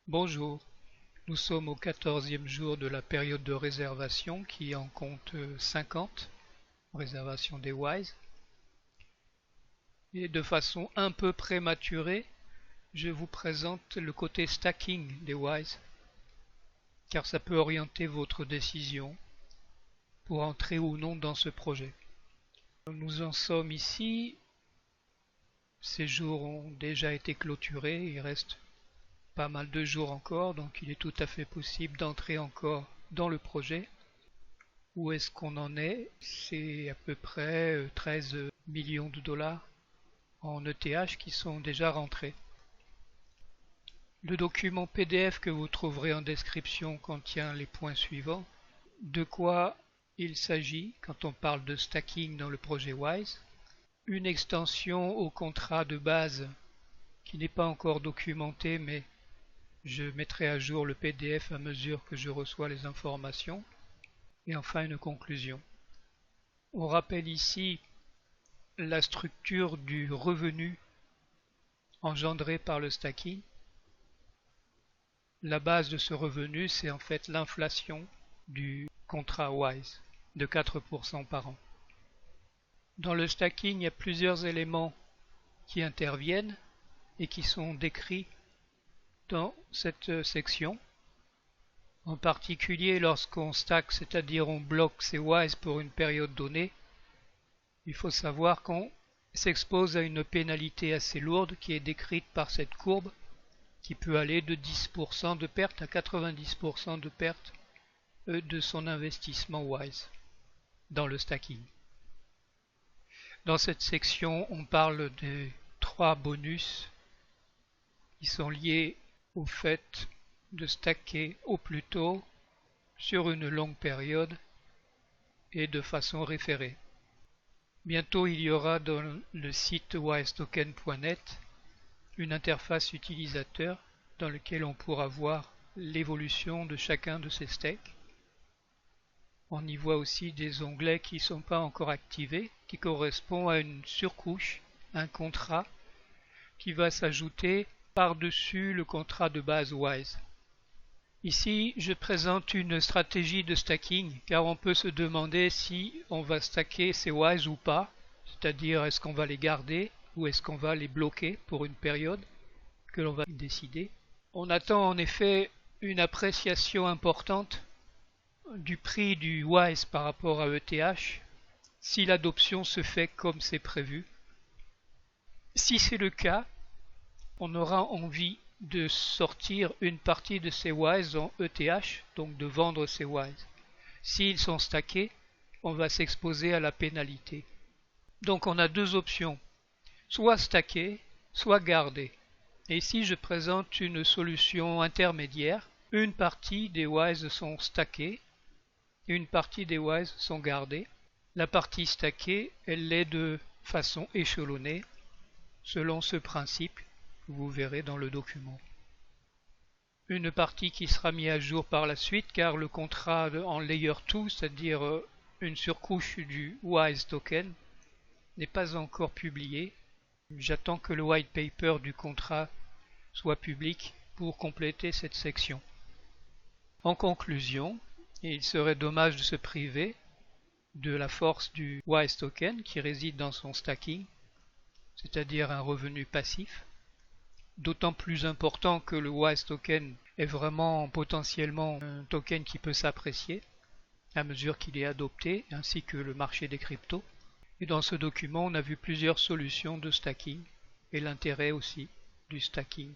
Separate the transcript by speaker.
Speaker 1: Bonjour, nous sommes au 14e jour de la période de réservation qui en compte 50, réservation des WISE. Et de façon un peu prématurée, je vous présente le côté stacking des WISE, car ça peut orienter votre décision pour entrer ou non dans ce projet. Nous en sommes ici, ces jours ont déjà été clôturés, il reste pas mal de jours encore, donc il est tout à fait possible d'entrer encore dans le projet. Où est-ce qu'on en est? C'est à peu près 13 millions de dollars en ETH qui sont déjà rentrés. Le document PDF que vous trouverez en description contient les points suivants. De quoi il s'agit quand on parle de stacking dans le projet WISE. Une extension au contrat de base qui n'est pas encore documenté, mais je mettrai à jour le PDF à mesure que je reçois les informations. Et enfin une conclusion. On rappelle ici la structure du revenu engendré par le stacking. La base de ce revenu, c'est en fait l'inflation du contrat WISE de 4% par an. Dans le stacking, il y a plusieurs éléments qui interviennent et qui sont décrits dans cette section. En particulier, lorsqu'on stack, c'est-à-dire on bloque ces WISE pour une période donnée, il faut savoir qu'on s'expose à une pénalité assez lourde qui est décrite par cette courbe qui peut aller de 10% de perte à 90% de perte de son investissement WISE dans le stacking. Dans cette section, on parle des 3 bonus qui sont liés au fait de stacker au plus tôt sur une longue période et de façon référée. Bientôt, il y aura dans le site wisetoken.net une interface utilisateur dans laquelle on pourra voir l'évolution de chacun de ces stakes. On y voit aussi des onglets qui ne sont pas encore activés, qui correspondent à une surcouche, un contrat qui va s'ajouter par-dessus le contrat de base WISE. Ici, je présente une stratégie de stacking, car on peut se demander si on va stacker ces WISE ou pas, c'est-à-dire est-ce qu'on va les garder ou est-ce qu'on va les bloquer pour une période que l'on va décider. On attend en effet une appréciation importante du prix du WISE par rapport à ETH si l'adoption se fait comme c'est prévu. Si c'est le cas, on aura envie de sortir une partie de ces WISE en ETH, donc de vendre ces WISE. S'ils sont stackés, on va s'exposer à la pénalité. Donc on a deux options, soit stacker, soit garder. Et ici je présente une solution intermédiaire. Une partie des WISE sont stackés, une partie des WISE sont gardés. La partie stackée, elle l'est de façon échelonnée, selon ce principe que vous verrez dans le document. Une partie qui sera mise à jour par la suite car le contrat en layer 2, c'est-à-dire une surcouche du WISE token, n'est pas encore publié. J'attends que le white paper du contrat soit public pour compléter cette section. En conclusion, il serait dommage de se priver de la force du WISE token qui réside dans son stacking, c'est-à-dire un revenu passif, d'autant plus important que le WISE token est vraiment potentiellement un token qui peut s'apprécier à mesure qu'il est adopté, ainsi que le marché des cryptos. Et dans ce document, on a vu plusieurs solutions de stacking et l'intérêt aussi du stacking.